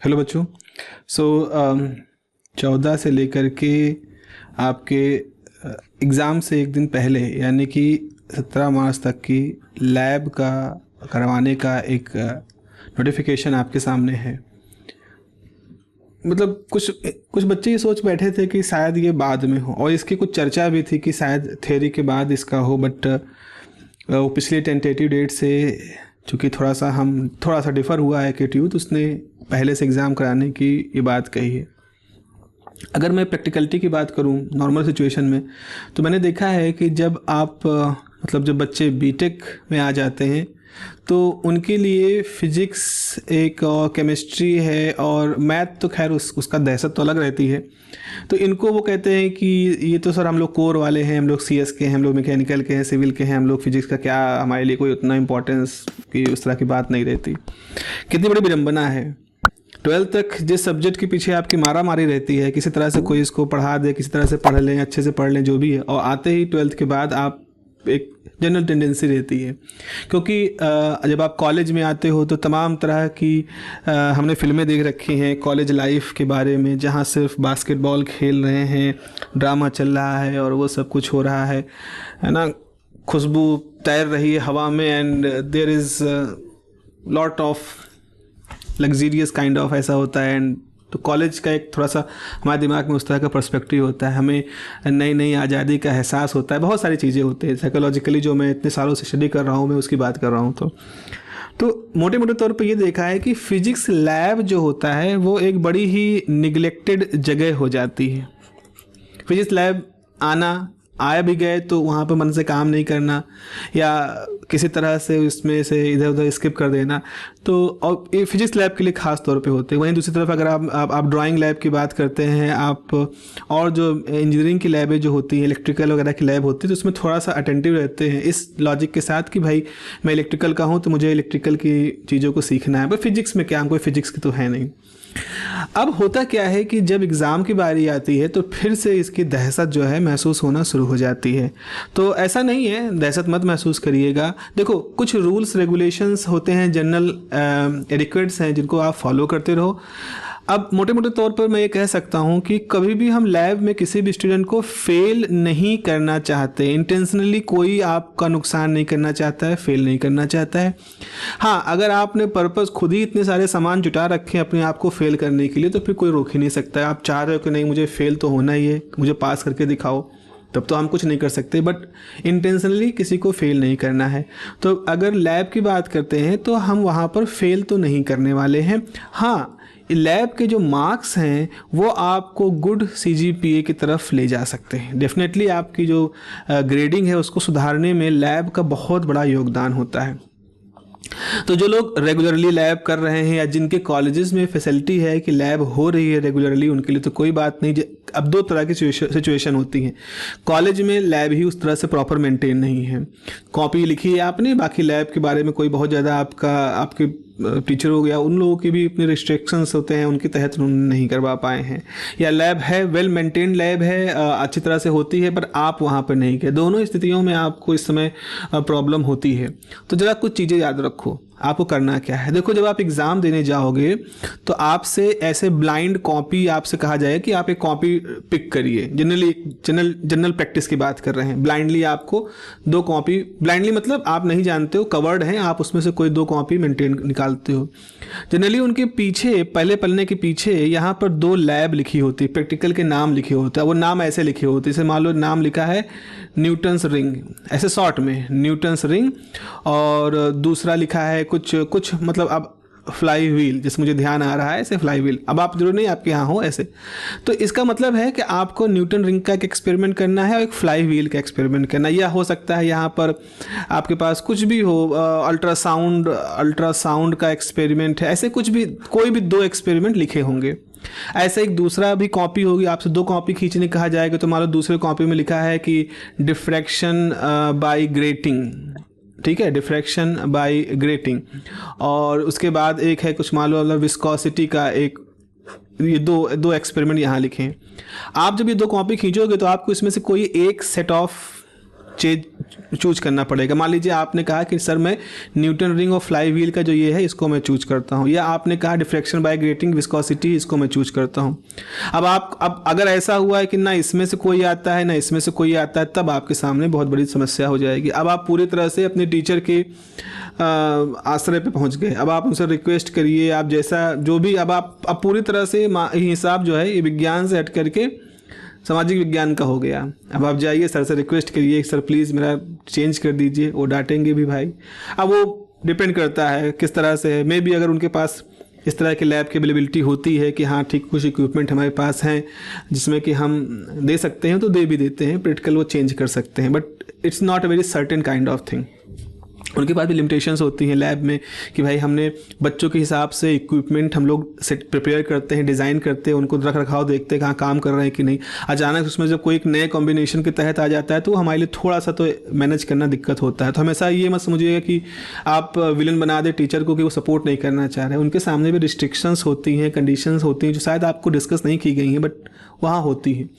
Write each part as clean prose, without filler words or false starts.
Hello बच्चों। सो 14 से लेकर के आपके एग्ज़ाम से एक दिन पहले यानी कि 17 मार्च तक की लैब का करवाने का एक नोटिफिकेशन आपके सामने है। मतलब कुछ बच्चे ये सोच बैठे थे कि शायद ये बाद में हो, और इसकी कुछ चर्चा भी थी कि शायद थ्योरी के बाद इसका हो, बट वो पिछले टेंटेटिव डेट से चूँकि थोड़ा सा डिफ़र हुआ है कि ट्यूथ उसने पहले से एग्ज़ाम कराने की ये बात कही है। अगर मैं प्रैक्टिकलिटी की बात करूं नॉर्मल सिचुएशन में, तो मैंने देखा है कि जब बच्चे बीटेक में आ जाते हैं तो उनके लिए फिज़िक्स एक और केमिस्ट्री है और मैथ तो खैर उसका दहशत तो अलग रहती है। तो इनको वो कहते हैं कि ये तो सर हम लोग कोर वाले हैं, हम लोग सीएस के हैं, हम लोग मैकेनिकल के हैं, सिविल के हैं, हम लोग फिजिक्स का क्या हमारे लिए कोई उतना इम्पोर्टेंस की उस तरह की बात नहीं रहती। कितनी बड़ी विडम्बना है। 12th तक जिस सब्जेक्ट के पीछे आपकी मारा मारी रहती है, किसी तरह से कोई इसको पढ़ा दे, किसी तरह से पढ़ लें, अच्छे से पढ़ लें, जो भी है, और आते ही 12th के बाद आप एक जनरल टेंडेंसी रहती है, क्योंकि जब आप कॉलेज में आते हो तो तमाम तरह की हमने फिल्में देख रखी हैं कॉलेज लाइफ के बारे में, जहाँ सिर्फ बास्केटबॉल खेल रहे हैं, ड्रामा चल रहा है और वो सब कुछ हो रहा है ना, खुशबू तैर रही है हवा में, and there is lot of luxurious kind of ऐसा होता है। एंड तो कॉलेज का एक थोड़ा सा हमारे दिमाग में उस तरह का पर्सपेक्टिव होता है, हमें नई नई आज़ादी का एहसास होता है, बहुत सारी चीज़ें होती हैं साइकोलॉजिकली, जो मैं इतने सालों से स्टडी कर रहा हूँ, मैं उसकी बात कर रहा हूँ। तो मोटे मोटे तौर पे ये देखा है कि फ़िज़िक्स लैब जो होता है वो एक बड़ी ही निगलेक्टेड जगह हो जाती है। फिजिक्स लैब आया भी गए तो वहाँ पर मन से काम नहीं करना या किसी तरह से उसमें से इधर उधर स्किप कर देना, तो और ये फिजिक्स लैब के लिए ख़ास तौर पे होते हैं। वहीं दूसरी तरफ अगर आप ड्राइंग लैब की बात करते हैं, आप और जो इंजीनियरिंग की लैबें जो होती हैं, इलेक्ट्रिकल वगैरह की लैब होती है, तो उसमें थोड़ा सा अटेंटिव रहते हैं इस लॉजिक के साथ कि भाई मैं इलेक्ट्रिकल का हूँ तो मुझे इलेक्ट्रिकल की चीज़ों को सीखना है, पर फिजिक्स में क्या, हम कोई फिजिक्स की तो है नहीं। अब होता क्या है कि जब एग्ज़ाम की बारी आती है तो फिर से इसकी दहशत जो है महसूस होना शुरू हो जाती है। तो ऐसा नहीं है, दहशत मत महसूस करिएगा। देखो, कुछ रूल्स रेगुलेशंस होते हैं, जनरल एडिक्वेट्स हैं, जिनको आप फॉलो करते रहो। अब मोटे मोटे तौर पर मैं ये कह सकता हूँ कि कभी भी हम लैब में किसी भी स्टूडेंट को फेल नहीं करना चाहते, इंटेंशनली कोई आपका नुकसान नहीं करना चाहता है, फेल नहीं करना चाहता है। हाँ, अगर आपने पर्पस खुद ही इतने सारे सामान जुटा रखे हैं अपने आप को फेल करने के लिए, तो फिर कोई रोक ही नहीं सकता है। आप चाह रहे हो कि नहीं मुझे फेल तो होना ही है, मुझे पास करके दिखाओ, तब तो हम कुछ नहीं कर सकते, बट इंटेंशनली किसी को फेल नहीं करना है। तो अगर लैब की बात करते हैं तो हम वहाँ पर फेल तो नहीं करने वाले हैं। हाँ, लैब के जो मार्क्स हैं वो आपको गुड सीजीपीए की तरफ ले जा सकते हैं। डेफिनेटली आपकी जो ग्रेडिंग है उसको सुधारने में लैब का बहुत बड़ा योगदान होता है। तो जो लोग रेगुलरली लैब कर रहे हैं या जिनके कॉलेजेस में फैसिलिटी है कि लैब हो रही है रेगुलरली, उनके लिए तो कोई बात नहीं। अब दो तरह की सिचुएशन होती हैं। कॉलेज में लैब ही उस तरह से प्रॉपर मेंटेन नहीं है, कॉपी लिखी है आपने, बाकी लैब के बारे में कोई बहुत ज़्यादा आपके टीचर हो गया, उन लोगों की भी अपने रिस्ट्रिक्शंस होते हैं, उनके तहत उन्होंने नहीं करवा पाए हैं। या लैब है, वेल मेंटेन्ड लैब है, अच्छी तरह से होती है, पर आप वहाँ पर नहीं गए। दोनों स्थितियों में आपको इस समय प्रॉब्लम होती है। तो ज़रा कुछ चीज़ें याद रखो, आपको करना क्या है। देखो, जब आप एग्ज़ाम देने जाओगे तो आपसे ऐसे ब्लाइंड कॉपी आपसे कहा जाए कि आप एक कॉपी पिक करिए। जनरल प्रैक्टिस की बात कर रहे हैं। ब्लाइंडली आपको 2 कॉपी, ब्लाइंडली मतलब आप नहीं जानते हो, कवर्ड हैं, आप उसमें से कोई 2 कॉपी निकालते हो। जनरली उनके पीछे, पहले पन्ने के पीछे यहाँ पर 2 लैब लिखी होती है, प्रैक्टिकल के नाम लिखे होते हैं। वो नाम ऐसे लिखे होते हैं, जैसे मान लो नाम लिखा है न्यूटन्स रिंग, ऐसे शॉर्ट में न्यूटन्स रिंग, और दूसरा लिखा है कुछ मतलब अब फ्लाई व्हील, जैसे मुझे ध्यान आ रहा है ऐसे फ्लाई व्हील। अब आप जरूर नहीं आपके यहाँ हो ऐसे, तो इसका मतलब है कि आपको न्यूटन रिंग का एक एक्सपेरिमेंट करना है और एक फ्लाई व्हील का एक्सपेरिमेंट करना है। या हो सकता है यहाँ पर आपके पास कुछ भी हो, अल्ट्रासाउंड का एक्सपेरिमेंट है, ऐसे कुछ भी, कोई भी 2 एक्सपेरिमेंट लिखे होंगे। ऐसे एक दूसरा भी कॉपी होगी, आपसे 2 कॉपी खींचने कहा जाएगा, तो मान लो दूसरे कॉपी में लिखा है कि डिफ्रैक्शन बाय ग्रेटिंग, ठीक है, डिफ्रैक्शन बाय ग्रेटिंग। और उसके बाद एक है कुछ मान लो मतलब विस्कोसिटी का एक, ये दो एक्सपेरिमेंट यहाँ लिखे हैं। आप जब ये 2 कॉपी खींचोगे तो आपको इसमें से कोई एक सेट ऑफ चूज करना पड़ेगा। मान लीजिए आपने कहा कि सर मैं न्यूटन रिंग और फ्लाई व्हील का जो ये है इसको मैं चूज करता हूँ, या आपने कहा डिफ्रैक्शन बाय ग्रेटिंग विस्कोसिटी इसको मैं चूज करता हूँ। अब अगर ऐसा हुआ है कि ना इसमें से कोई आता है ना इसमें से कोई आता है, तब आपके सामने बहुत बड़ी समस्या हो जाएगी। अब आप पूरी तरह से अपने टीचर के आश्रय पे पहुंच गए। अब आप उनसे रिक्वेस्ट करिए, आप जैसा जो भी, अब पूरी तरह से हिसाब जो है ये विज्ञान से हट करके सामाजिक विज्ञान का हो गया। अब आप जाइए सर से रिक्वेस्ट करिए, सर प्लीज़ मेरा चेंज कर दीजिए, वो डांटेंगे भी भाई। अब वो डिपेंड करता है किस तरह से है। मे बी अगर उनके पास इस तरह के लैब की अवेलेबिलिटी होती है कि हाँ ठीक कुछ इक्विपमेंट हमारे पास हैं जिसमें कि हम दे सकते हैं, तो दे भी देते हैं, प्रैक्टिकल वो चेंज कर सकते हैं, but it's not a very certain kind of thing. उनके पास भी लिमिटेशंस होती हैं लैब में कि भाई हमने बच्चों के हिसाब से इक्विपमेंट हम लोग सेट प्रिपेयर करते हैं, डिज़ाइन करते हैं, उनको रख रखाव देखते हैं कहाँ काम कर रहे हैं कि नहीं। अचानक उसमें जब कोई एक नए कॉम्बिनेशन के तहत आ जाता है तो हमारे लिए थोड़ा सा तो मैनेज करना दिक्कत होता है। तो हमेशा ये मत समझिएगा कि आप विलन बना दे टीचर को कि वो सपोर्ट नहीं करना चाह रहे हैं। उनके सामने भी रिस्ट्रिक्शंस होती हैं, कंडीशंस होती हैं जो शायद आपको डिस्कस नहीं की गई हैं, बट वहाँ होती हैं।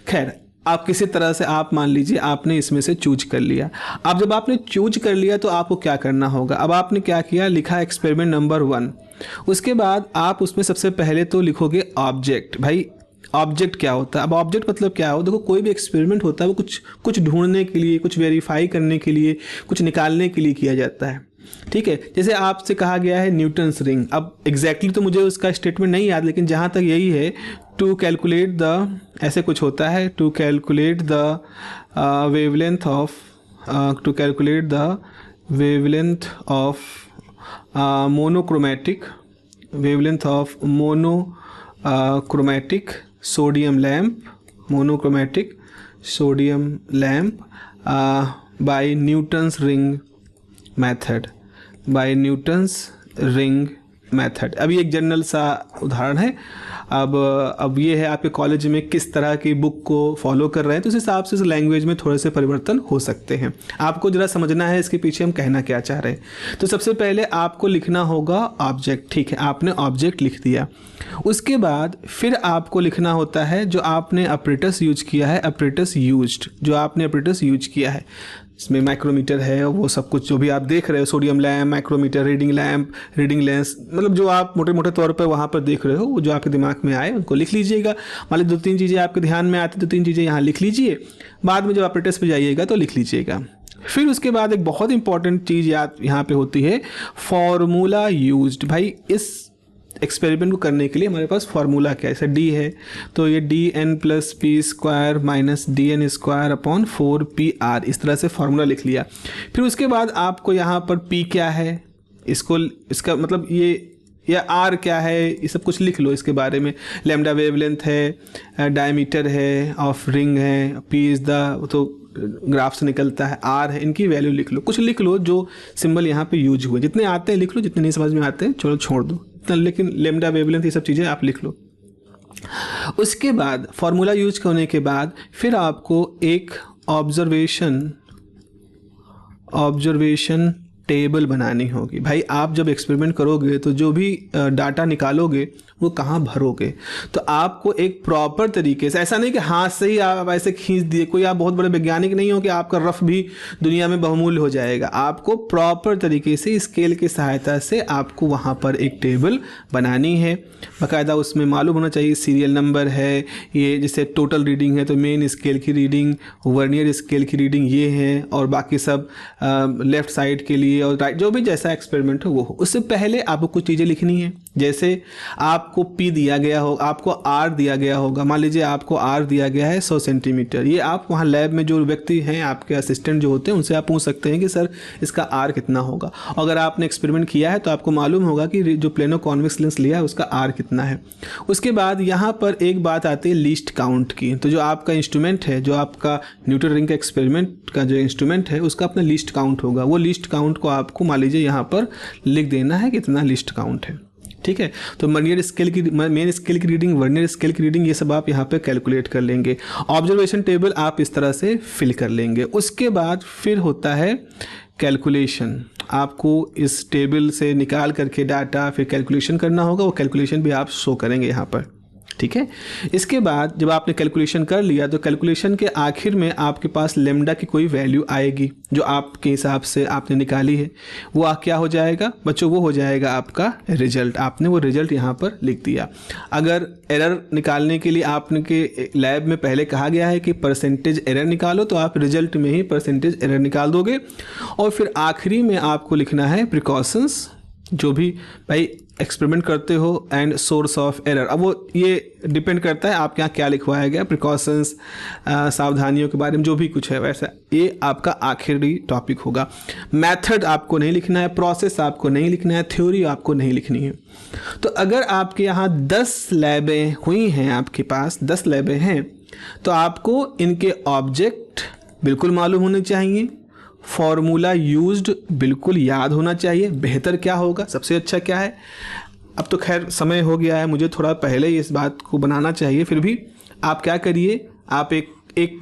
खैर, आप किसी तरह से आप मान लीजिए आपने इसमें से चूज कर लिया। अब जब आपने चूज कर लिया तो आपको क्या करना होगा। अब आपने क्या किया, लिखा एक्सपेरिमेंट नंबर 1। उसके बाद आप उसमें सबसे पहले तो लिखोगे ऑब्जेक्ट। भाई ऑब्जेक्ट क्या होता है। अब ऑब्जेक्ट मतलब क्या हो, देखो कोई भी एक्सपेरिमेंट होता है वो कुछ ढूंढने के लिए, कुछ वेरीफाई करने के लिए, कुछ निकालने के लिए किया जाता है। ठीक है, जैसे आपसे कहा गया है न्यूटन्स रिंग। अब एग्जैक्टली तो मुझे उसका स्टेटमेंट नहीं याद, लेकिन जहाँ तक यही है टू कैलकुलेट द, ऐसे कुछ होता है, to calculate the wavelength of, to calculate the wavelength of monochromatic, wavelength of monochromatic sodium lamp, monochromatic sodium lamp by Newton's ring method, by Newton's ring method. अभी एक जनरल सा उदाहरण है। अब ये है आपके कॉलेज में किस तरह की बुक को फॉलो कर रहे हैं, तो उस हिसाब से इस लैंग्वेज में थोड़े से परिवर्तन हो सकते हैं। आपको जरा समझना है इसके पीछे हम कहना क्या चाह रहे हैं। तो सबसे पहले आपको लिखना होगा ऑब्जेक्ट। ठीक है, आपने ऑब्जेक्ट लिख दिया। उसके बाद फिर आपको लिखना होता है जो आपने अपरेटस यूज किया है, अपरेटस यूज्ड, जो आपने अपरेटस यूज किया है। इसमें माइक्रोमीटर है, वो सब कुछ जो भी आप देख रहे हो, sodium lamp, micrometer, reading lamp, reading lens, मतलब जो आप मोटे मोटे तौर पर वहाँ पर देख रहे हो, वो जो आपके दिमाग में आए उनको लिख लीजिएगा। मान लीजिए 2-3 चीज़ें आपके ध्यान में आती, 2-3 चीज़ें यहाँ लिख लीजिए। बाद में जब ऑपरेटर्स पे जाइएगा तो लिख लीजिएगा। फिर उसके बाद एक बहुत इंपॉर्टेंट चीज़ याद यहाँ पे होती है, फॉर्मूला यूज्ड। भाई इस एक्सपेरिमेंट को करने के लिए हमारे पास फार्मूला क्या है, जैसे डी है तो ये dn+p² माइनस dn² / 4pr, इस तरह से फार्मूला लिख लिया। फिर उसके बाद आपको यहाँ पर p क्या है, इसका मतलब ये या r क्या है, ये सब कुछ लिख लो इसके बारे में। लैम्डा वेवलेंथ है, डायमीटर है ऑफ रिंग है, p इज़ द, तो ग्राफ से निकलता है, r है, इनकी वैल्यू लिख लो। कुछ लिख लो जो सिंबल यहाँ पे यूज हुए, जितने आते हैं लिख लो, जितने नहीं समझ में आते हैं चलो छोड़ दो, लेकिन लैम्डा वेवलेंथ ये सब चीज़ें आप लिख लो। उसके बाद फार्मूला यूज करने के बाद फिर आपको एक ऑब्जर्वेशन टेबल बनानी होगी। भाई आप जब एक्सपेरिमेंट करोगे तो जो भी डाटा निकालोगे वो कहाँ भरोगे, तो आपको एक प्रॉपर तरीके से, ऐसा नहीं कि हाथ से ही आप ऐसे खींच दिए, कोई आप बहुत बड़े वैज्ञानिक नहीं हो कि आपका रफ भी दुनिया में बहुमूल्य हो जाएगा। आपको प्रॉपर तरीके से स्केल की सहायता से आपको वहाँ पर एक टेबल बनानी है। बाकायदा उसमें मालूम होना चाहिए सीरियल नंबर है, ये जैसे टोटल रीडिंग है तो मेन स्केल की रीडिंग, वर्नियर स्केल की रीडिंग ये है, और बाकी सब लेफ्ट साइड के लिए और राइट, जो भी जैसा एक्सपेरिमेंट हो वो हो। उससे पहले आपको कुछ चीज़ें लिखनी है, जैसे आपको P दिया गया हो, आपको R दिया गया होगा। मान लीजिए आपको R दिया गया है 100 सेंटीमीटर। ये आप वहाँ लैब में जो व्यक्ति हैं आपके असिस्टेंट जो होते हैं उनसे आप पूछ सकते हैं कि सर इसका R कितना होगा। अगर आपने एक्सपेरिमेंट किया है तो आपको मालूम होगा कि जो प्लेनो कॉन्वेक्स लेंस लिया है उसका R कितना है। उसके बाद यहाँ पर एक बात आती है लीस्ट काउंट की। तो जो आपका इंस्ट्रूमेंट है, जो आपका न्यूटन रिंग का एक्सपेरिमेंट का जो इंस्ट्रूमेंट है उसका अपना लीस्ट काउंट होगा। वो लीस्ट काउंट को आपको मान लीजिए यहाँ पर लिख देना है कितना लीस्ट काउंट है। ठीक है, तो वर्नियर स्केल की, मेन स्केल की रीडिंग, वर्नियर स्केल की रीडिंग, ये सब आप यहाँ पे कैलकुलेट कर लेंगे। ऑब्जर्वेशन टेबल आप इस तरह से फिल कर लेंगे। उसके बाद फिर होता है कैलकुलेशन। आपको इस टेबल से निकाल करके डाटा फिर कैलकुलेशन करना होगा। वो कैलकुलेशन भी आप शो करेंगे यहाँ पर। ठीक है। इसके बाद जब आपने कैलकुलेशन कर लिया तो कैलकुलेशन के आखिर में आपके पास लेमडा की कोई वैल्यू आएगी जो आपके हिसाब से आपने निकाली है, वो क्या हो जाएगा बच्चों, वो हो जाएगा आपका रिजल्ट। आपने वो रिजल्ट यहाँ पर लिख दिया। अगर एरर निकालने के लिए आपके लैब में पहले कहा गया है कि परसेंटेज एरर निकालो, तो आप रिजल्ट में ही परसेंटेज एरर निकाल दोगे। और फिर आखिरी में आपको लिखना है प्रिकॉशंस, जो भी भाई एक्सपेरिमेंट करते हो, एंड सोर्स ऑफ एरर। अब वो ये डिपेंड करता है आपके यहाँ क्या लिखवाया गया, प्रिकॉशंस, सावधानियों के बारे में जो भी कुछ है वैसा। ये आपका आखिरी टॉपिक होगा। मेथड आपको नहीं लिखना है, प्रोसेस आपको नहीं लिखना है, थ्योरी आपको नहीं लिखनी है। तो अगर आपके यहाँ 10 लैबें हुई हैं, आपके पास 10 लैबें हैं, तो आपको इनके ऑब्जेक्ट बिल्कुल मालूम होने चाहिए, फॉर्मूला यूज्ड बिल्कुल याद होना चाहिए। बेहतर क्या होगा, सबसे अच्छा क्या है, अब तो खैर समय हो गया है, मुझे थोड़ा पहले ही इस बात को बनाना चाहिए। फिर भी आप क्या करिए, आप एक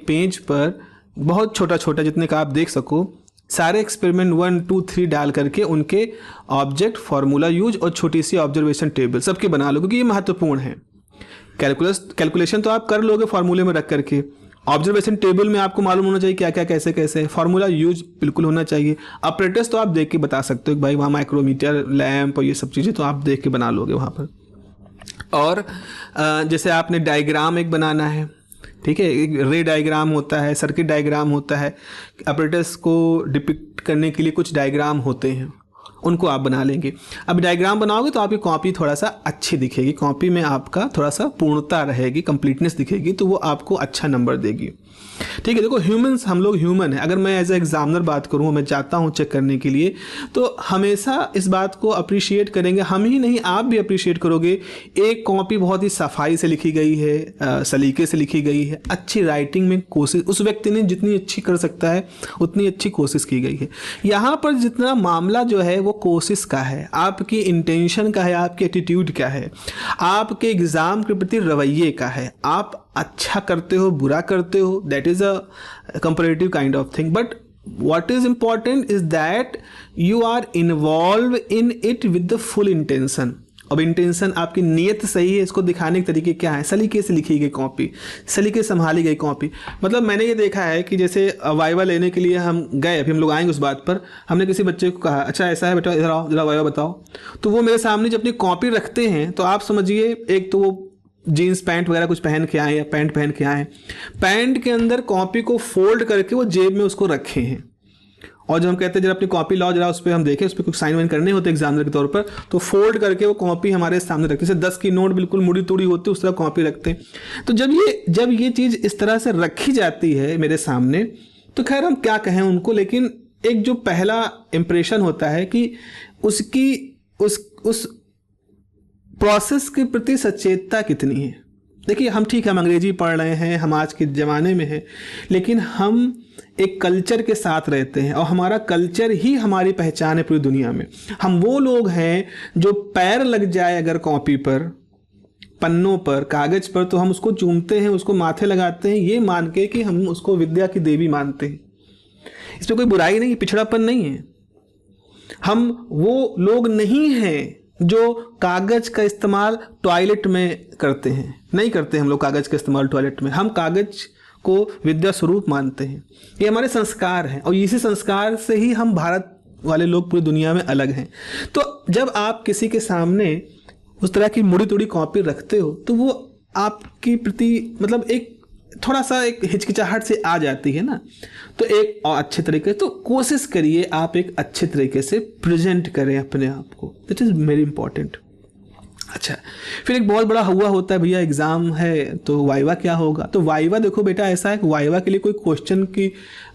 पेज पर बहुत छोटा छोटा जितने का आप देख सको सारे एक्सपेरिमेंट 1 2 3 डाल करके उनके ऑब्जेक्ट, फॉर्मूला यूज और छोटी सी ऑब्जर्वेशन टेबल सबके बना लो, क्योंकि ये महत्वपूर्ण है। कैलकुलेशन तो आप कर लोगे फॉर्मूले में रख करके, ऑब्जर्वेशन टेबल में आपको मालूम होना चाहिए क्या क्या कैसे कैसे, फॉर्मूला यूज बिल्कुल होना चाहिए। ऑपरेटर्स तो आप देख के बता सकते हो कि भाई वहाँ माइक्रोमीटर, लैंप और ये सब चीज़ें तो आप देख के बना लोगे वहाँ पर। और जैसे आपने डायग्राम एक बनाना है, ठीक है, एक रे डायग्राम होता है, सर्किट डायग्राम होता है, ऑपरेटर्स को डिपिक्ट करने के लिए कुछ डायग्राम होते हैं, उनको आप बना लेंगे। अब डायग्राम बनाओगे तो आपकी कॉपी थोड़ा सा अच्छी दिखेगी, कॉपी में आपका थोड़ा सा पूर्णता रहेगी, कंप्लीटनेस दिखेगी, तो वो आपको अच्छा नंबर देगी। ठीक है। देखो ह्यूमंस, हम लोग ह्यूमन है। अगर मैं एज ए एग्जामिनर बात करूँ, मैं जाता हूँ चेक करने के लिए, तो हमेशा इस बात को अप्रिशिएट करेंगे, हम ही नहीं आप भी अप्रिशिएट करोगे। एक कॉपी बहुत ही सफाई से लिखी गई है, सलीके से लिखी गई है, अच्छी राइटिंग में कोशिश उस व्यक्ति ने जितनी अच्छी कर सकता है उतनी अच्छी कोशिश की गई है। यहाँ पर जितना मामला जो है वो कोशिश का है, आपकी इंटेंशन का है, आपकी एटीट्यूड क्या है, आपके एग्ज़ाम के प्रति रवैये का है। आप अच्छा करते हो, बुरा करते हो, that is a comparative kind of thing, but what is important is that you are involved in it with the full intention। अब इंटेंशन, आपकी नीयत सही है, इसको दिखाने के तरीके क्या है, सलीके से लिखी गई कॉपी, सलीके संभाली गई कॉपी। मतलब मैंने ये देखा है कि जैसे वाइवा लेने के लिए हम गए, अभी हम लोग आएंगे उस बात पर, हमने किसी बच्चे को कहा अच्छा ऐसा है बेटा, इधर आओ जरा वाइवा बताओ, तो वो मेरे सामने जब अपनी कॉपी रखते हैं तो आप समझिए, एक तो वो जीन्स पैंट वगैरह कुछ पहन के आए या पैंट पहन के आए, पैंट के अंदर कॉपी को फोल्ड करके वो जेब में उसको रखे हैं। और जब हम कहते हैं जरा अपनी कॉपी लाओ, जरा उस पर हम देखें, उस पर कुछ साइन वाइन करने होते एग्जामिनर के तौर पर, तो फोल्ड करके वो कॉपी हमारे सामने रखते हैं। जैसे 10 की नोट बिल्कुल मुड़ी तुड़ी होती है उस तरह कॉपी रखते हैं। तो जब ये चीज़ इस तरह से रखी जाती है मेरे सामने, तो खैर हम क्या कहें उनको, लेकिन एक जो पहला इम्प्रेशन होता है कि उसकी उस प्रोसेस के प्रति सचेतता कितनी है। देखिए हम ठीक है, हम अंग्रेजी पढ़ रहे हैं, हम आज के ज़माने में हैं, लेकिन हम एक कल्चर के साथ रहते हैं और हमारा कल्चर ही हमारी पहचान है पूरी दुनिया में। हम वो लोग हैं जो पैर लग जाए अगर कॉपी पर, पन्नों पर, कागज़ पर, तो हम उसको चूमते हैं, उसको माथे लगाते हैं, ये मान के कि हम उसको विद्या की देवी मानते हैं। इसमें कोई बुराई नहीं, पिछड़ापन नहीं है। हम वो लोग नहीं हैं जो कागज़ का इस्तेमाल टॉयलेट में करते हैं, नहीं करते हम लोग कागज़ का इस्तेमाल टॉयलेट में। हम कागज़ को विद्या स्वरूप मानते हैं, ये हमारे संस्कार हैं, और इसी संस्कार से ही हम भारत वाले लोग पूरी दुनिया में अलग हैं। तो जब आप किसी के सामने उस तरह की मुड़ी तुड़ी कॉपी रखते हो, तो वो आपकी प्रति मतलब एक थोड़ा सा एक हिचकिचाहट से आ जाती है ना। तो एक और अच्छे तरीके, तो कोशिश करिए आप एक अच्छे तरीके से प्रेजेंट करें अपने आप को, दैट इज़ वेरी इंपॉर्टेंट। अच्छा, फिर एक बहुत बड़ा हुआ होता है, भैया एग्ज़ाम है तो वाइवा क्या होगा। तो वाइवा देखो बेटा ऐसा है कि वाइवा के लिए कोई क्वेश्चन की,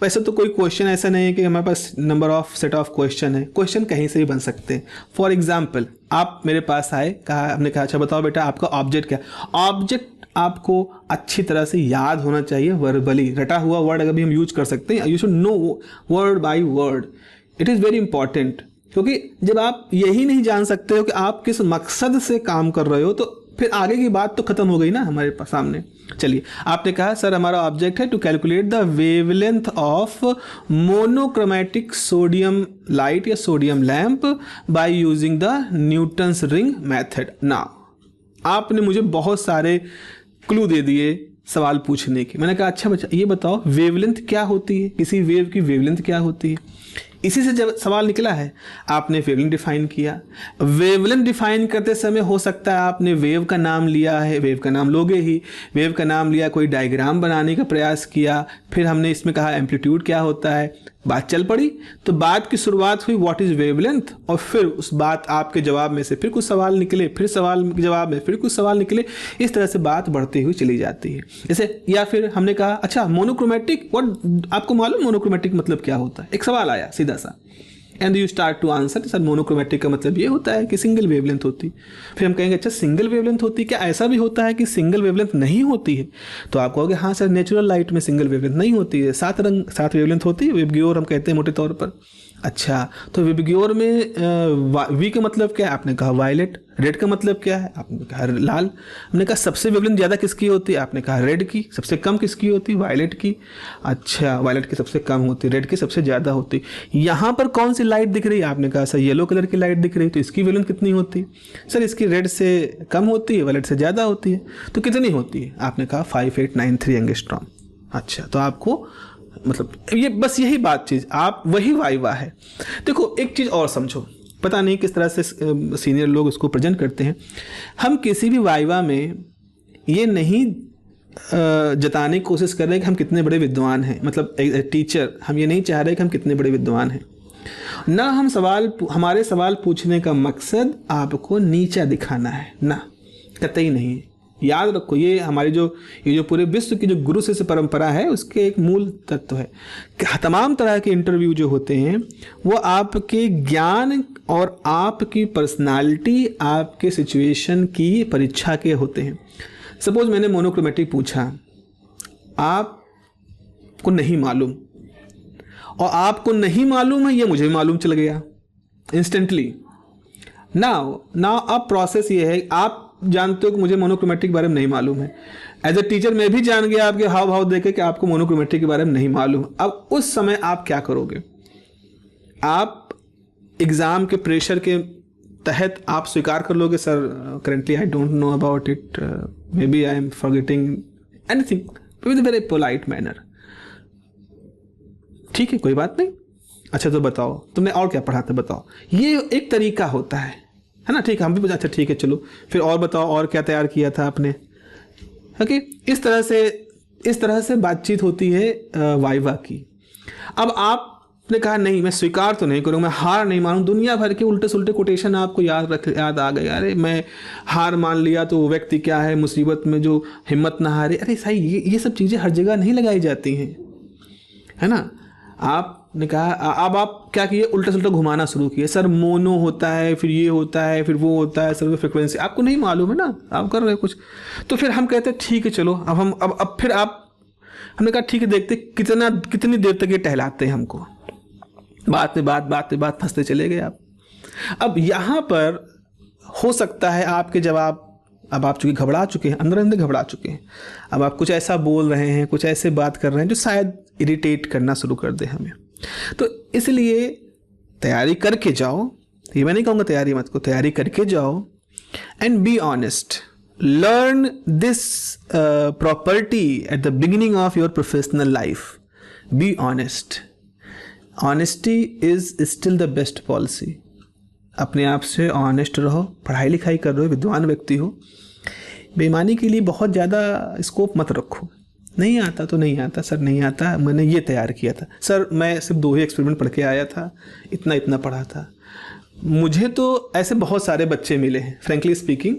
वैसे तो कोई क्वेश्चन ऐसा नहीं है कि हमारे पास number of set of question है, क्वेश्चन कहीं से भी बन सकते हैं। फॉर एग्जाम्पल आप मेरे पास आए, कहा, हमने कहा अच्छा बताओ बेटा आपका ऑब्जेक्ट क्या। ऑब्जेक्ट आपको अच्छी तरह से याद होना चाहिए, वर्बली रटा हुआ वर्ड अगर भी हम यूज कर सकते हैं, you should know word by word, it is very important. क्योंकि जब आप यही नहीं जान सकते हो कि आप किस मकसद से काम कर रहे हो, तो फिर आगे की बात तो खत्म हो गई ना हमारे सामने। चलिए, आपने कहा सर हमारा ऑब्जेक्ट है to calculate the wavelength of monochromatic sodium light या sodium lamp by using the Newton's ring method. Now आपने मुझे बहुत सारे क्लू दे दिए सवाल पूछने की। मैंने कहा अच्छा बच्चा ये बताओ वेवलेंथ क्या होती है, किसी वेव की वेवलेंथ क्या होती है। इसी से जब सवाल निकला है, आपने वेवलेंथ डिफाइन किया। वेवलेंथ डिफाइन करते समय हो सकता है आपने वेव का नाम लिया है, वेव का नाम लोगे ही, वेव का नाम लिया, कोई डायग्राम बनाने का प्रयास किया, फिर हमने इसमें कहा एम्पलीट्यूड क्या होता है, बात चल पड़ी। तो बात की शुरुआत हुई व्हाट इज वेवलेंथ, और फिर उस बात आपके जवाब में से फिर कुछ सवाल निकले, फिर सवाल के जवाब में फिर कुछ सवाल निकले, इस तरह से बात बढ़ती हुई चली जाती है। जैसे या फिर हमने कहा अच्छा मोनोक्रोमेटिक, व्हाट, आपको मालूम मोनोक्रोमेटिक मतलब क्या होता है, एक सवाल आया सीधा सा, and you start to answer sir monochromatic का मतलब ये होता है कि सिंगल वेवलेंथ होती। फिर हम कहेंगे अच्छा सिंगल वेवलेंथ होती, क्या ऐसा भी होता है कि सिंगल वेवलेंथ नहीं होती है? तो आप कहोगे हाँ सर नेचुरल लाइट में सिंगल वेवलेंथ नहीं होती है, 7 वेवलेंथ होती है, विबग्योर हम कहते हैं मोटे तौर पर। अच्छा तो विबग्योर में वी का मतलब क्या है? आपने कहा वायलेट। रेड का मतलब क्या है? आपने कहा लाल। हमने कहा सबसे वेवलेंथ ज़्यादा किसकी होती है? आपने कहा रेड की। सबसे कम किसकी होती है? वायलेट की। अच्छा वायलेट की सबसे कम होती, रेड की सबसे ज़्यादा होती। यहाँ पर कौन सी लाइट दिख रही है? आपने कहा सर येलो कलर की लाइट दिख रही है, तो इसकी वेवलेंथ कितनी होती? सर इसकी रेड से कम होती है, वायलेट से ज़्यादा होती है, तो कितनी होती है? आपने कहा 5893 एंगस्ट्रॉम। अच्छा तो आपको मतलब ये बस यही बात चीज़, आप वही वाइवा है। देखो एक चीज़ और समझो, पता नहीं किस तरह से सीनियर लोग उसको प्रेजेंट करते हैं। हम किसी भी वाइवा में ये नहीं जताने की कोशिश कर रहे हैं कि हम कितने बड़े विद्वान हैं, मतलब टीचर हम ये नहीं चाह रहे कि हम कितने बड़े विद्वान हैं ना। हम हमारे सवाल पूछने का मकसद आपको नीचा दिखाना है ना, कतई नहीं। याद रखो ये हमारी ये जो पूरे विश्व की जो गुरु शिष्य परंपरा है उसके एक मूल तत्व है कि तमाम तरह के इंटरव्यू जो होते हैं वो आपके ज्ञान और आपकी पर्सनालिटी, आपके सिचुएशन की परीक्षा के होते हैं। सपोज मैंने मोनोक्रोमेटिक पूछा, आपको नहीं मालूम, और आपको नहीं मालूम है ये मुझे मालूम चल गया इंस्टेंटली। नाउ अब प्रोसेस ये है, आप जानते हो कि मुझे मोनोक्रोमेटिक के बारे में नहीं मालूम है। एज ए टीचर मैं भी जान गया आपके हाव भाव देखे कि आपको मोनोक्रोमेटिक के बारे में नहीं मालूम। अब उस समय आप क्या करोगे? आप एग्जाम के प्रेशर के तहत आप स्वीकार कर लोगे sir currently I don't know about it, may be I am forgetting anything with very polite manner. ठीक है कोई बात नहीं, अच्छा तो बताओ तुमने और क्या पढ़ा था बताओ। ये एक तरीका होता है ना। ठीक है हम भी पूछा अच्छा ठीक है चलो फिर और बताओ और क्या तैयार किया था आपने। ओके इस तरह से बातचीत होती है वाइवा की। अब आपने कहा नहीं मैं स्वीकार तो नहीं करूँगा, मैं हार नहीं मानूँ। दुनिया भर के उल्टे सुल्टे कोटेशन आपको याद आ गए। अरे मैं हार मान लिया तो वो व्यक्ति क्या है, मुसीबत में जो हिम्मत ना हारे। अरे सही ये सब चीज़ें हर जगह नहीं लगाई जाती हैं, है ना। आपने कहा अब आप क्या किए, उल्टा सुल्टा घुमाना शुरू किए। सर मोनो होता है, फिर ये होता है, फिर वो होता है, सर फ्रिक्वेंसी आपको नहीं मालूम है ना, आप कर रहे हो कुछ। तो फिर हम कहते हैं ठीक है चलो अब फिर हमने कहा ठीक है देखते कितनी देर तक ये टहलाते हैं हमको। बात में बात फंसते चले गए आप। अब यहाँ पर हो सकता है आपके जवाब, अब आप चूंकि घबरा चुके हैं, अंदर अंदर घबरा चुके हैं, अब आप कुछ ऐसा बोल रहे हैं, कुछ ऐसे बात कर रहे हैं जो शायद इरिटेट करना शुरू कर दे हमें। तो इसलिए तैयारी करके जाओ, ये मैं नहीं कहूँगा तैयारी मत को, तैयारी करके जाओ and be honest. Learn this property at the beginning of your professional life. Be honest. Honesty is still the best policy. अपने आप से ऑनेस्ट रहो, पढ़ाई लिखाई कर रहे हो, विद्वान व्यक्ति हो, बेईमानी के लिए बहुत ज़्यादा स्कोप मत रखो। नहीं आता तो नहीं आता सर, नहीं आता, मैंने ये तैयार किया था सर, मैं सिर्फ 2 ही एक्सपेरिमेंट पढ़ के आया था, इतना पढ़ा था। मुझे तो ऐसे बहुत सारे बच्चे मिले हैं, फ्रेंकली स्पीकिंग,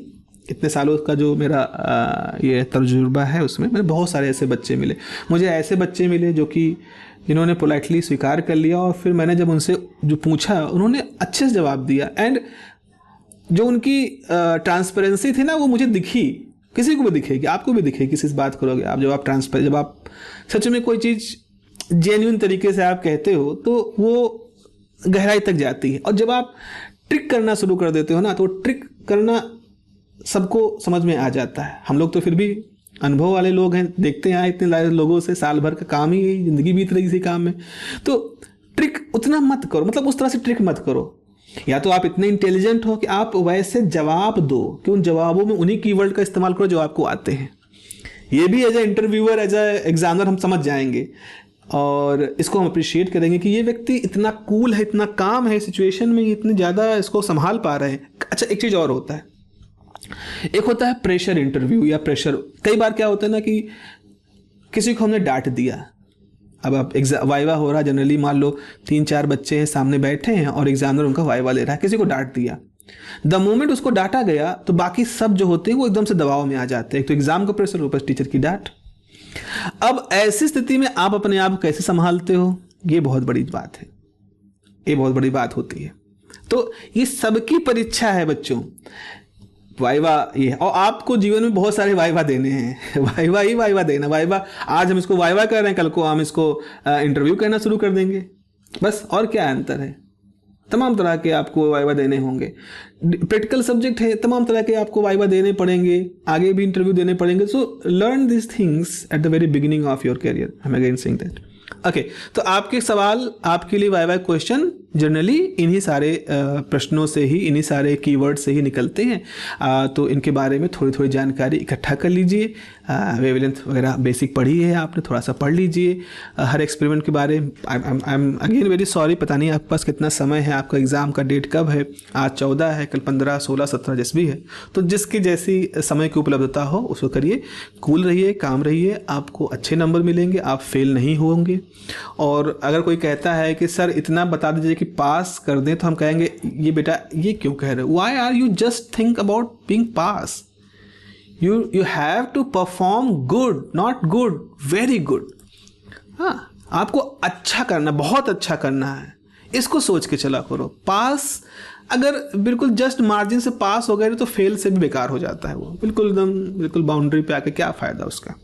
इतने सालों का जो मेरा ये तजुर्बा है उसमें मेरे बहुत सारे ऐसे बच्चे मिले। मुझे ऐसे बच्चे मिले जिन्होंने पोलाइटली स्वीकार कर लिया, और फिर मैंने जब उनसे जो पूछा उन्होंने अच्छे से जवाब दिया, एंड जो उनकी ट्रांसपेरेंसी थी ना वो मुझे दिखी। किसी को भी दिखेगी, आपको भी दिखेगी, किसी से बात करोगे आप, जब आप सच में कोई चीज़ जेन्युइन तरीके से आप कहते हो तो वो गहराई तक जाती है। और जब आप ट्रिक करना शुरू कर देते हो ना, तो ट्रिक करना सबको समझ में आ जाता है। हम लोग तो फिर भी अनुभव वाले लोग हैं, देखते हैं इतने लोगों से, साल भर का काम ही ज़िंदगी बीत रही इसी काम में। तो ट्रिक उतना मत करो, मतलब उस तरह से ट्रिक मत करो। या तो आप इतने इंटेलिजेंट हो कि आप वैसे जवाब दो कि उन जवाबों में उन्हीं कीवर्ड का इस्तेमाल करो जो आपको आते हैं। ये भी as a interviewer, as a examiner हम समझ जाएंगे और इसको हम अप्रिशिएट करेंगे कि ये व्यक्ति इतना कूल है, इतना काम है सिचुएशन में, इतनी ज़्यादा इसको संभाल पा रहे हैं। अच्छा, एक चीज़ और होता है, एक होता है प्रेशर इंटरव्यू या प्रेशर। कई बार क्या होता है ना कि किसी को हमने डांट दिया, अब आप वाइवा हो रहा, जनरली मान लो 3-4 बच्चे हैं सामने बैठे हैं और एग्जामिनर उनका वाइवा ले रहा है, किसी को डांट दिया। द मोमेंट उसको डांटा गया तो बाकी सब जो होते हैं वो एकदम से दबाव में आ जाते हैं, एक तो एग्जाम का प्रेशर, ऊपर टीचर की डांट। अब ऐसी स्थिति में आप अपने आप कैसे संभालते हो, ये बहुत बड़ी बात है, ये बहुत बड़ी बात होती है। तो ये सबकी परीक्षा है बच्चों, वाइवा ये है। और आपको जीवन में बहुत सारे वाइवा देने हैं, वाइवा ही वाइवा देना। वाइवा आज हम इसको वाइवा कर रहे हैं, कल को हम इसको इंटरव्यू करना शुरू कर देंगे, बस। और क्या अंतर है, तमाम तरह के आपको वाइवा देने होंगे। प्रैक्टिकल सब्जेक्ट है, तमाम तरह के आपको वाइवा देने पड़ेंगे, आगे भी इंटरव्यू देने पड़ेंगे। So learn this things at the very beginning of your career. I am again saying that. Okay, तो आपके सवाल, आपके लिए वाइवा क्वेश्चन जनरली इन्हीं सारे प्रश्नों से ही, इन्हीं सारे कीवर्ड से ही निकलते हैं। तो इनके बारे में थोड़ी थोड़ी जानकारी इकट्ठा कर लीजिए। वेवलेंथ वगैरह बेसिक पढ़ी है आपने, थोड़ा सा पढ़ लीजिए। हर एक्सपेरिमेंट के बारे में I am again very sorry, पता नहीं आपके पास कितना समय है, आपका एग्ज़ाम का डेट कब है, आज 14 है, कल 15, 16, 17 जैसे भी है। तो जिसकी जैसी समय की उपलब्धता हो उसको करिए, कूल रहिए, काम रहिए, आपको अच्छे नंबर मिलेंगे, आप फेल नहीं होंगे। और अगर कोई कहता है कि सर इतना बता दीजिए कि पास कर दें, तो हम कहेंगे ये बेटा ये क्यों कह रहे हो, why are you just think about being pass, you have to perform good, not good, very good। हाँ, आपको अच्छा करना, बहुत अच्छा करना है, इसको सोच के चला करो। पास अगर बिल्कुल जस्ट मार्जिन से पास हो गए तो फेल से भी बेकार हो जाता है वो, बिल्कुल एकदम बिल्कुल बाउंड्री पे आके क्या फ़ायदा उसका।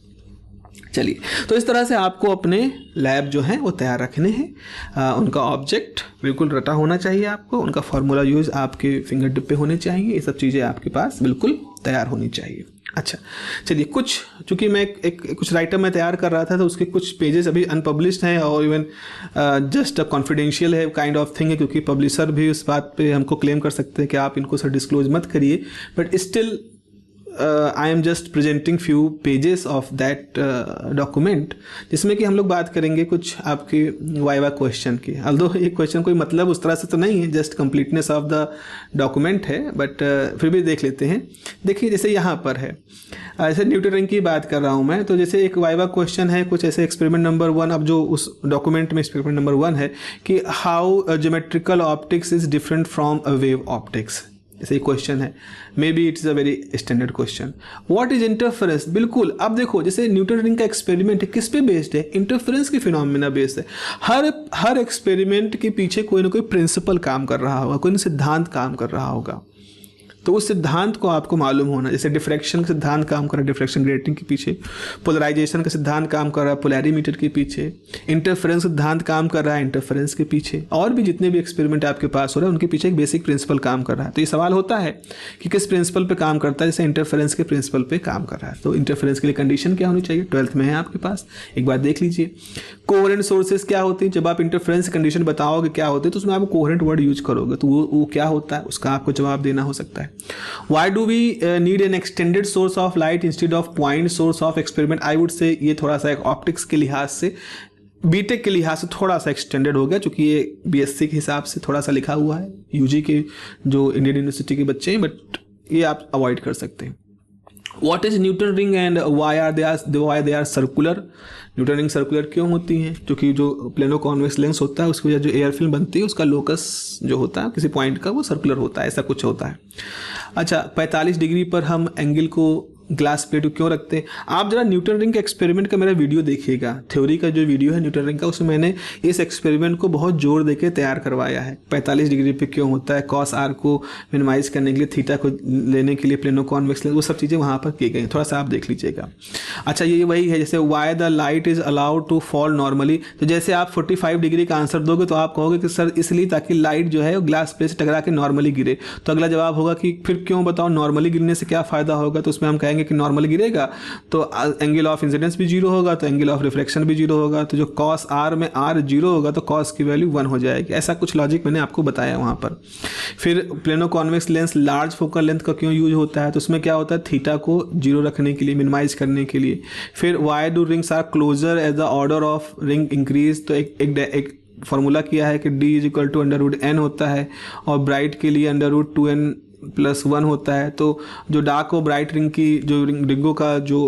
चलिए, तो इस तरह से आपको अपने लैब जो हैं वो तैयार रखने हैं। उनका ऑब्जेक्ट बिल्कुल रटा होना चाहिए आपको, उनका फार्मूला यूज आपके फिंगर टिप पे होने चाहिए, ये सब चीज़ें आपके पास बिल्कुल तैयार होनी चाहिए। अच्छा, चलिए, कुछ चूँकि मैं कुछ राइटर में तैयार कर रहा था तो उसके कुछ पेजेस अभी अनपब्लिश्ड हैं और इवन जस्ट कॉन्फिडेंशियल है काइंड ऑफ थिंग है, क्योंकि पब्लिशर भी उस बात पे हमको क्लेम कर सकते हैं कि आप इनको सर डिस्क्लोज मत करिए, but still I am just presenting few pages of that document, जिसमें कि हम लोग बात करेंगे कुछ आपके वाइवा क्वेश्चन की। अल्दो एक क्वेश्चन कोई मतलब उस तरह से तो नहीं है, just completeness of the document है, बट फिर भी देख लेते हैं। देखिए, जैसे यहाँ पर है, ऐसे न्यूटन रिंग की बात कर रहा हूँ मैं, तो जैसे एक वाइवा क्वेश्चन है कुछ ऐसे एक्सपेरिमेंट नंबर 1, अब जो उस डॉक्यूमेंट में एक्सपेरिमेंट नंबर 1 है कि how geometrical optics is different from a wave optics, ऐसे क्वेश्चन है। May be it's a very standard question. What is interference, बिल्कुल। अब देखो, जैसे न्यूटन रिंग का एक्सपेरिमेंट है, किस पे बेस्ड है, इंटरफेरेंस के फिनोमेना बेस्ड है। हर एक्सपेरिमेंट के पीछे कोई ना कोई प्रिंसिपल काम कर रहा होगा, कोई ना सिद्धांत काम कर रहा होगा, तो उस सिद्धांत को आपको मालूम होना। जैसे डिफ्रैक्शन का सिद्धांत काम कर रहा है डिफ्रैक्शन ग्रेटिंग के पीछे, पोलराइजेशन का सिद्धांत काम कर रहा है पोलैरिमीटर के पीछे, इंटरफेरेंस सिद्धांत काम कर रहा है इंटरफेरेंस के पीछे, और भी जितने भी एक्सपेरिमेंट आपके पास हो रहे हैं उनके पीछे एक बेसिक प्रिंसिपल काम कर रहा है। तो ये सवाल होता है कि किस प्रिंसिपल पे काम करता है, जैसे इंटरफेरेंस के प्रिंसिपल पे काम कर रहा है। तो इंटरफेरेंस के लिए कंडीशन क्या होनी चाहिए, 12th में है आपके पास, एक बार देख लीजिए। कोहेरेंट सोर्सेज क्या होती हैं, जब आप इंटरफेरेंस कंडीशन बताओगे क्या होते हैं तो उसमें आप कोहेरेंट वर्ड यूज करोगे, तो वो क्या होता है उसका आपको जवाब देना हो सकता है। Why do we need an extended source of light instead of point source of experiment? I would say ये थोड़ा सा एक ऑप्टिक्स के लिहाज से, बीटेक के लिहाज से थोड़ा सा एक्सटेंडेड हो गया, क्योंकि ये बीएससी के हिसाब से थोड़ा सा लिखा हुआ है, यूजी के जो इंडियन यूनिवर्सिटी के बच्चे हैं, बट ये आप अवॉइड कर सकते हैं। What is Newton ring and why they are circular? Newton ring circular क्यों होती हैं? क्योंकि जो प्लेनो कॉन्वेक्स लेंस होता है उसकी वजह जो एयर फिल्म बनती है उसका लोकस जो होता है किसी पॉइंट का वो सर्कुलर होता है, ऐसा कुछ होता है। अच्छा, 45 डिग्री पर हम एंगल को ग्लास प्लेट क्यों रखते हैं? आप जरा न्यूटन रिंग के एक्सपेरिमेंट का मेरा वीडियो देखिएगा, थ्योरी का जो वीडियो है न्यूटन रिंग का, उसमें मैंने इस एक्सपेरिमेंट को बहुत जोर देके तैयार करवाया है। 45 डिग्री पे क्यों होता है, कॉस आर को मिनिमाइज करने के लिए, थीटा को लेने के लिए प्लेनो कॉन्वेक्स लेंस, वो सब चीज़ें वहाँ पर की गई, थोड़ा सा आप देख लीजिएगा। अच्छा, ये वही है जैसे why the light is allowed to fall normally, तो जैसे आप 45 डिग्री का आंसर दोगे तो आप कहोगे कि सर इसलिए ताकि लाइट जो है वो ग्लास प्लेट से टकरा के नॉर्मली गिरे। तो अगला जवाब होगा कि फिर क्यों बताओ, नॉर्मली गिरने से क्या फ़ायदा होगा? तो उसमें हम कहेंगे जाएंगे कि नॉर्मल गिरेगा तो एंगल ऑफ इंसिडेंस भी जीरो होगा, तो एंगल ऑफ रिफ्लेक्शन भी जीरो होगा, तो जो कॉस आर में आर जीरो होगा तो कॉस की वैल्यू 1 हो जाएगी। ऐसा कुछ लॉजिक मैंने आपको बताया वहाँ पर। फिर plano convex lens large focal length का क्यों यूज होता है, तो उसमें क्या होता है, थीटा को जीरो रखने के लिए, मिनिमाइज करने के लिए। फिर why do rings are closer as the order of ring increase, तो एक फॉर्मूला किया है कि d = √n होता है और ब्राइट के लिए √2n+1 होता है। तो जो डार्क और ब्राइट रिंग की जो रिंगों का जो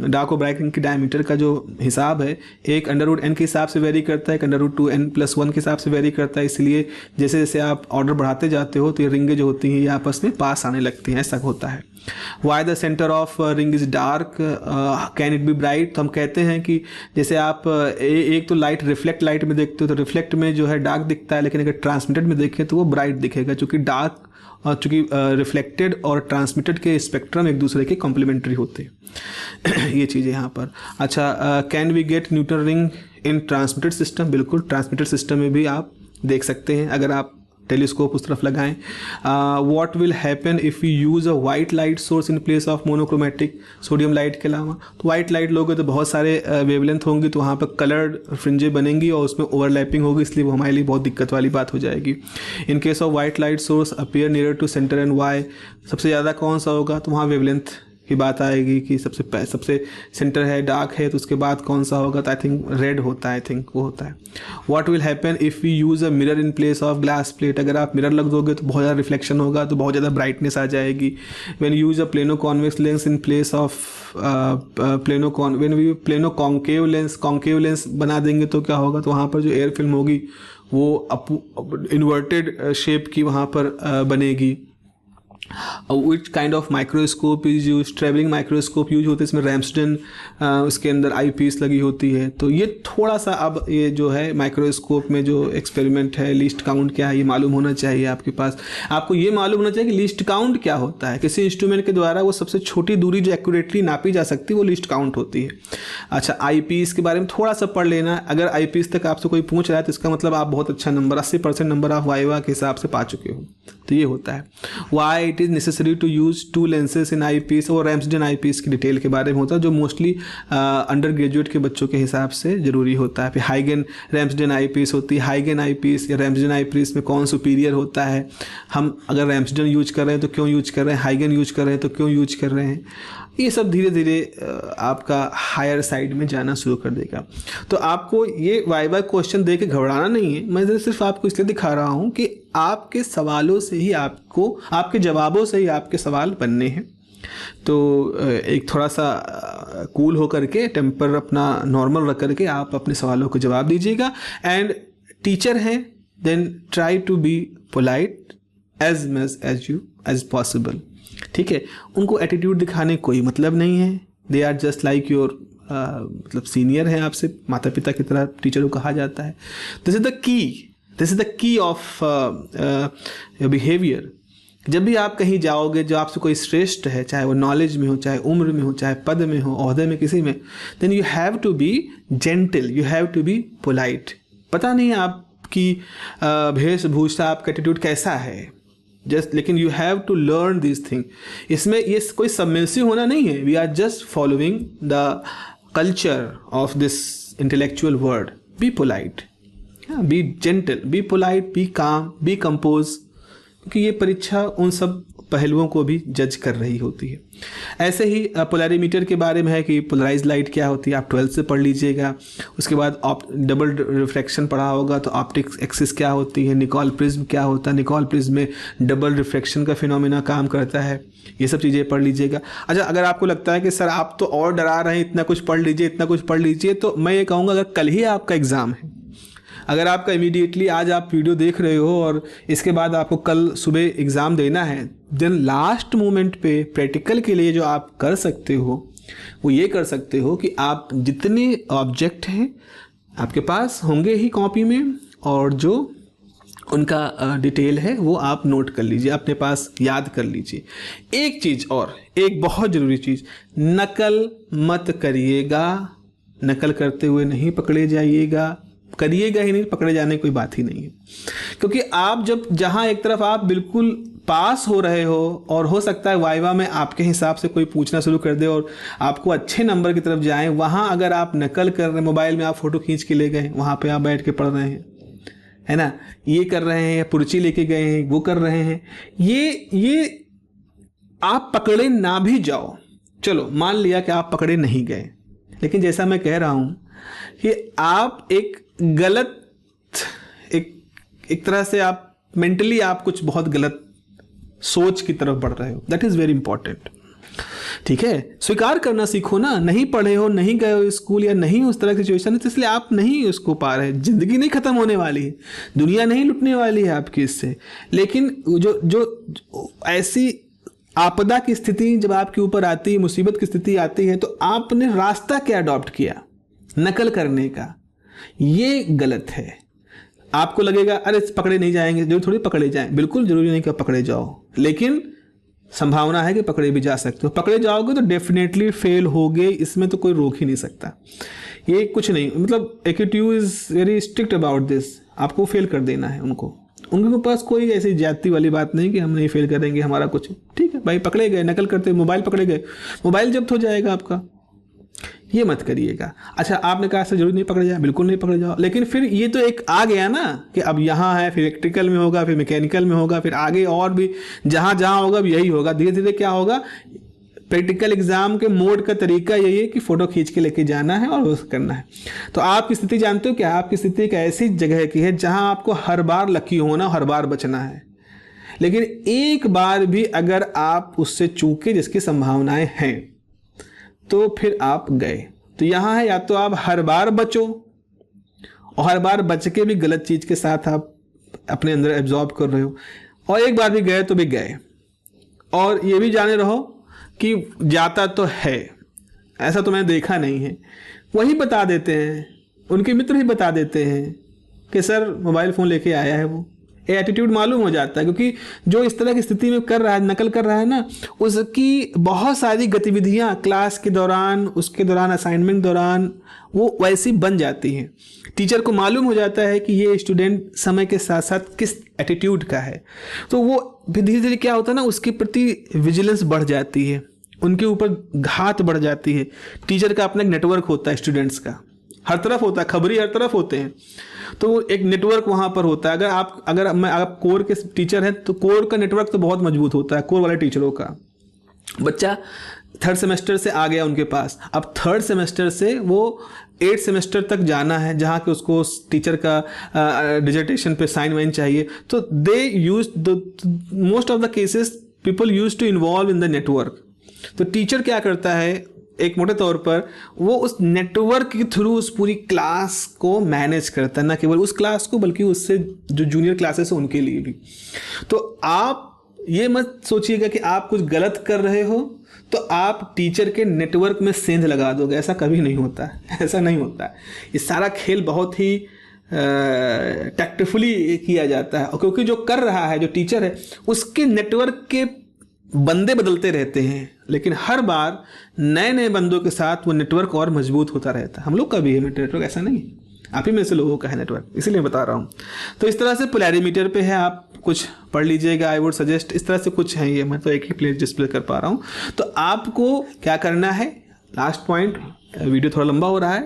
डार्क और ब्राइट रिंग की डायमीटर का जो हिसाब है, एक √n के हिसाब से वेरी करता है, एक √2n+1 के हिसाब से वेरी करता है। इसलिए जैसे जैसे आप ऑर्डर बढ़ाते जाते हो तो ये रिंगें जो होती हैं ये आपस में पास आने लगती हैं, ऐसा होता है। Why the centre of ring is dark can it be bright, तो हम कहते हैं कि जैसे आप एक तो लाइट रिफ्लेक्ट लाइट में देखते हो तो रिफ्लेक्ट में जो है डार्क दिखता है, लेकिन अगर ट्रांसमिटेड में देखें तो वो ब्राइट दिखेगा, क्योंकि डार्क और चूँकि रिफ्लेक्टेड और ट्रांसमिटेड के स्पेक्ट्रम एक दूसरे के कॉम्प्लीमेंट्री होते हैं। ये चीज़ है यहाँ पर। अच्छा, can we get Newton ring in transmitted system, बिल्कुल ट्रांसमिटेड सिस्टम में भी आप देख सकते हैं अगर आप टेलीस्कोप उस तरफ लगाएं। What will happen if you use a white light source in place of monochromatic, sodium light के अलावा। तो वाइट लाइट लोगे तो बहुत सारे वेवलेंथ होंगी, तो वहाँ पर कलर्ड फ्रिंजें बनेंगी और उसमें ओवरलैपिंग होगी, इसलिए वो हमारे लिए बहुत दिक्कत वाली बात हो जाएगी। In case of white light source appear near to center and why, सबसे ज़्यादा कौन सा होगा, तो वहाँ वेवलेंथ की बात आएगी कि सबसे सेंटर है, डार्क है, तो उसके बाद कौन सा होगा, तो आई थिंक रेड होता है, आई थिंक वो होता है। What will happen if we use a mirror in place of glass plate, अगर आप मिरर लग दोगे तो बहुत ज़्यादा रिफ्लेक्शन होगा, तो बहुत ज़्यादा ब्राइटनेस आ जाएगी। When use a plano convex lens in place of plano concave lens बना देंगे तो क्या होगा, तो वहाँ पर जो एयर फिल्म होगी वो इन्वर्टेड शेप की वहाँ पर बनेगी। Which kind of microscope is use, travelling microscope use होते हैं, इसमें रैम्सडन उसके अंदर आई पीस लगी होती है। तो ये थोड़ा सा अब ये जो है माइक्रोस्कोप में जो एक्सपेरिमेंट है, लीस्ट काउंट क्या है ये मालूम होना चाहिए आपके पास। आपको ये मालूम होना चाहिए कि लीस्ट काउंट क्या होता है। किसी इंस्ट्रूमेंट के द्वारा वो सबसे छोटी दूरी जो एक्यूरेटली नापी जा सकती है वो लीस्ट काउंट होती है। अच्छा, आई पीस के बारे में थोड़ा सा पढ़ लेना। अगर आई पीस तक आपसे कोई पूछ रहा है तो इसका मतलब आप बहुत अच्छा नंबर, 80% नंबर आप वाइवा के हिसाब से पा चुके हो, तो ये होता है। Why it is necessary to use 2 lenses in eye piece, और रैम्सडन आई पीस की डिटेल के बारे में होता है जो मोस्टली अंडर ग्रेजुएट के बच्चों के हिसाब से ज़रूरी होता है। फिर हाइगन रैम्सडन आई पीस होती है। हाइगन आई पीस या रैम्सडन आई पीस में कौन सुपीरियर होता है, हम अगर रैम्सडन यूज कर रहे हैं तो क्यों यूज कर रहे हैं, हाइगन यूज कर रहे हैं तो क्यों यूज कर रहे हैं, ये सब धीरे धीरे आपका हायर साइड में जाना शुरू कर देगा। तो आपको ये वाइवा क्वेश्चन दे के घबराना नहीं है, मैं सिर्फ आपको इसलिए दिखा रहा हूँ कि आपके सवालों से ही आपको, आपके जवाबों से ही आपके सवाल बनने हैं। तो एक थोड़ा सा कूल होकर के, टेम्पर अपना नॉर्मल रख करके आप अपने सवालों को जवाब दीजिएगा। एंड टीचर हैं then try to be polite as much as possible, ठीक है। उनको एटीट्यूड दिखाने कोई मतलब नहीं है, they are just like your, मतलब सीनियर है आपसे, माता पिता की तरह टीचर को कहा जाता है। This is the key of behaviour. जब भी आप कहीं जाओगे, जो आपसे कोई श्रेष्ठ है, चाहे वो नॉलेज में हो, चाहे उम्र में हो, चाहे पद में हो, ओहदे में, किसी में, then you have to be gentle, you have to be polite. पता नहीं आपकी वेशभूषा, आपका एटीट्यूड कैसा है, जस्ट, लेकिन you have to learn this thing. इसमें ये कोई सबमिसिव होना नहीं है, we are just following the culture of this intellectual world. Be polite, be gentle, be polite, be calm, be compose, क्योंकि ये परीक्षा उन सब पहलुओं को भी जज कर रही होती है। ऐसे ही पोलैरिमीटर के बारे में है कि पोलराइज लाइट क्या होती है, आप 12th से पढ़ लीजिएगा। उसके बाद डबल रिफ्रैक्शन पढ़ा होगा, तो ऑप्टिक्स एक्सिस क्या होती है, निकोल प्रिज्म क्या होता है, निकोल प्रिज्म में डबल रिफ्रैक्शन का फिनोमेना काम करता है, ये सब चीज़ें पढ़ लीजिएगा। अच्छा, अगर आपको लगता है कि सर आप तो और डरा रहे हैं, इतना कुछ पढ़ लीजिए, इतना कुछ पढ़ लीजिए, तो मैं ये कहूँगा अगर कल ही आपका एग्ज़ाम है, अगर आपका इमीडिएटली आज आप वीडियो देख रहे हो और इसके बाद आपको कल सुबह एग्ज़ाम देना है, देन लास्ट मोमेंट पे प्रैक्टिकल के लिए जो आप कर सकते हो वो ये कर सकते हो कि आप जितने ऑब्जेक्ट हैं आपके पास होंगे ही कॉपी में, और जो उनका डिटेल है वो आप नोट कर लीजिए, अपने पास याद कर लीजिए। एक चीज़ और, एक बहुत ज़रूरी चीज़, नकल मत करिएगा, नकल करते हुए नहीं पकड़े जाइएगा, करिएगा ही नहीं, पकड़े जाने की कोई बात ही नहीं है। क्योंकि आप जब जहाँ एक तरफ आप बिल्कुल पास हो रहे हो और हो सकता है वाइवा में आपके हिसाब से कोई पूछना शुरू कर दे और आपको अच्छे नंबर की तरफ जाएं, वहाँ अगर आप नकल कर रहे हैं, मोबाइल में आप फ़ोटो खींच के ले गए, वहाँ पे आप बैठ के पढ़ रहे हैं, है ना, ये कर रहे हैं, पुर्ची लेके गए हैं, वो कर रहे हैं, ये आप पकड़े ना भी जाओ, चलो मान लिया कि आप पकड़े नहीं गए, लेकिन जैसा मैं कह रहा हूँ कि आप एक गलत एक तरह से आप मेंटली आप कुछ बहुत गलत सोच की तरफ बढ़ रहे हो। That is very important. ठीक है, स्वीकार करना सीखो ना, नहीं पढ़े हो, नहीं गए हो स्कूल या नहीं उस तरह की सिचुएशन है तो इसलिए आप नहीं उसको पा रहे। जिंदगी नहीं खत्म होने वाली है, दुनिया नहीं लुटने वाली है आपकी इससे, लेकिन जो ऐसी आपदा की स्थिति जब आपके ऊपर आती है, मुसीबत की स्थिति आती है, तो आपने रास्ता क्या अडॉप्ट किया नकल करने का, ये गलत है। आपको लगेगा अरे पकड़े नहीं जाएंगे, जरूर थोड़ी पकड़े जाएं, बिल्कुल जरूरी नहीं कि पकड़े जाओ, लेकिन संभावना है कि पकड़े भी जा सकते हो। पकड़े जाओगे तो डेफिनेटली फेल होगे, इसमें तो कोई रोक ही नहीं सकता। ये कुछ नहीं, मतलब AQTU is very strict about this, आपको फेल कर देना है उनको। उनके पास कोई ऐसी जाति वाली बात नहीं कि हम नहीं फेल करेंगे, हमारा कुछ ठीक है भाई, पकड़े गए, नकल करते, मोबाइल पकड़े गए, मोबाइल जब्त हो जाएगा आपका, ये मत करिएगा। अच्छा, आपने कहा सर जरूर नहीं पकड़े जाए, बिल्कुल नहीं पकड़े जाओ, लेकिन फिर ये तो एक आ गया ना कि अब यहाँ है, फिर इलेक्ट्रिकल में होगा, फिर मैकेनिकल में होगा, फिर आगे और भी जहाँ जहाँ होगा अब यही होगा। धीरे धीरे क्या होगा, प्रैक्टिकल एग्जाम के मोड का तरीका यही है कि फ़ोटो खींच के लेके जाना है और वो करना है। तो आपकी स्थिति जानते हो क्या, आपकी स्थिति एक ऐसी जगह की है जहाँ आपको हर बार लकी होना, हर बार बचना है, लेकिन एक बार भी अगर आप उससे चूके जिसकी संभावनाएं हैं तो फिर आप गए। तो यहाँ है, या तो आप हर बार बचो और हर बार बच के भी गलत चीज़ के साथ आप अपने अंदर एब्जॉर्ब कर रहे हो, और एक बार भी गए तो भी गए। और ये भी जाने रहो कि जाता तो है, ऐसा तो मैंने देखा नहीं है, वही बता देते हैं, उनके मित्र ही बता देते हैं कि सर मोबाइल फ़ोन लेके आया है वो। एटीट्यूड मालूम हो जाता है, क्योंकि जो इस तरह की स्थिति में कर रहा है, नकल कर रहा है ना, उसकी बहुत सारी गतिविधियां क्लास के दौरान, उसके दौरान, असाइनमेंट दौरान वो वैसी बन जाती हैं। टीचर को मालूम हो जाता है कि ये स्टूडेंट समय के साथ साथ किस एटीट्यूड का है, तो वो धीरे धीरे क्या होता है ना, उसके प्रति विजिलेंस बढ़ जाती है, उनके ऊपर घात बढ़ जाती है। टीचर का अपना एक नेटवर्क होता है, स्टूडेंट्स का हर तरफ होता है, खबरी हर तरफ होते हैं, तो एक नेटवर्क वहाँ पर होता है। आप कोर के टीचर हैं तो कोर का नेटवर्क तो बहुत मजबूत होता है, कोर वाले टीचरों का। बच्चा 3rd सेमेस्टर से आ गया उनके पास, अब 3rd सेमेस्टर से वो 8th सेमेस्टर तक जाना है, जहाँ के उसको टीचर का डिजर्टेशन पे साइन वाइन चाहिए, तो they use most of the cases people use to involve in the network. तो टीचर क्या करता है, एक मोटे तौर पर वो उस नेटवर्क के थ्रू उस पूरी क्लास को मैनेज करता है, ना केवल उस क्लास को बल्कि उससे जो जूनियर क्लासेस है उनके लिए भी। तो आप ये मत सोचिएगा कि आप कुछ गलत कर रहे हो तो आप टीचर के नेटवर्क में सेंध लगा दोगे, ऐसा कभी नहीं होता है, ऐसा नहीं होता है। ये सारा खेल बहुत ही टैक्टफुली किया जाता है, और क्योंकि जो कर रहा है, जो टीचर है, उसके नेटवर्क के बंदे बदलते रहते हैं, लेकिन हर बार नए नए बंदों के साथ वो नेटवर्क और मजबूत होता रहता है। हम लोग का भी है नेटवर्क, ऐसा नहीं, आप ही में से लोगों का है नेटवर्क, इसीलिए बता रहा हूँ। तो इस तरह से पोलैरिमीटर पे है, आप कुछ पढ़ लीजिएगा, आई वुड सजेस्ट, इस तरह से कुछ है, ये मैं तो एक ही प्लेस डिस्प्ले कर पा रहा हूँ। तो आपको क्या करना है, लास्ट पॉइंट, वीडियो थोड़ा लंबा हो रहा है,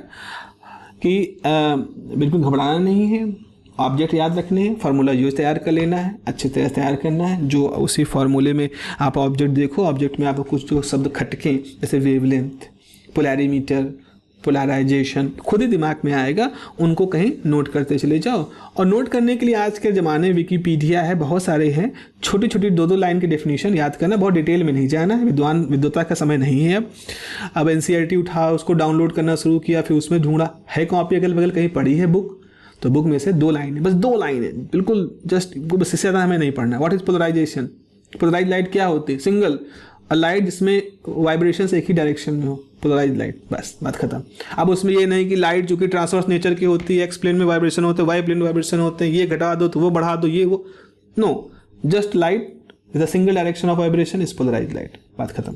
कि बिल्कुल घबराना नहीं है, ऑब्जेक्ट याद रखने हैं, फार्मूला यूज तैयार कर लेना है, अच्छी तरह से तैयार करना है, जो उसी फार्मूले में आप ऑब्जेक्ट देखो, ऑब्जेक्ट में आपको कुछ जो शब्द खटके जैसे वेवलेंथ, पोलैरिमीटर, पोलराइजेशन खुद ही दिमाग में आएगा, उनको कहीं नोट करते चले जाओ। और नोट करने के लिए आज के ज़माने में विकीपीडिया है, बहुत सारे हैं, छोटी छोटी 2-2 लाइन की डेफिनेशन याद करना, बहुत डिटेल में नहीं जाना है, विद्वता का समय नहीं है अब NCERT उठा, उसको डाउनलोड करना शुरू किया, फिर उसमें ढूंढा, है कॉपी अगल बगल कहीं पड़ी है बुक, तो बुक में से 2 लाइनें, बस 2 लाइनें, बिल्कुल जस्ट, बस इससे ज़्यादा हमें नहीं पढ़ना। What is polarization? Polarize light क्या होती है? सिंगल लाइट जिसमें वाइब्रेशन एक ही डायरेक्शन में हो, पोलराइज लाइट, बस बात खत्म। अब उसमें ये नहीं कि लाइट जो कि ट्रांसवर्स नेचर की होती है, एक्स प्लेन में वाइब्रेशन होते हैं, वाई प्लेन में वाइब्रेशन होते हैं, ये घटा दो तो वो बढ़ा दो, ये वो, no, just light with a single direction of vibration is polarize light, बात खत्म।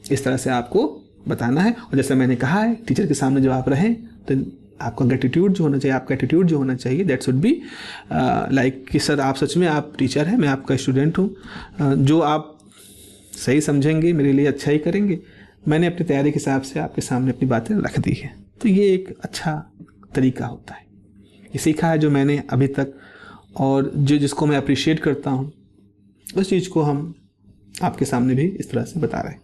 इस तरह से आपको बताना है। और जैसे मैंने कहा है, टीचर के सामने जब आप रहें तो आपका ग्रेटिट्यूड जो होना चाहिए, आपका एटीट्यूड जो होना चाहिए, दैट शुड बी लाइक कि सर आप सच में आप टीचर हैं, मैं आपका स्टूडेंट हूँ, जो आप सही समझेंगे मेरे लिए अच्छा ही करेंगे, मैंने अपनी तैयारी के हिसाब से आपके सामने अपनी बातें रख दी है। तो ये एक अच्छा तरीका होता है, ये सीखा है जो मैंने अभी तक, और जो जिसको मैं अप्रिशिएट करता हूँ उस चीज़ को हम आपके सामने भी इस तरह से बता रहे हैं।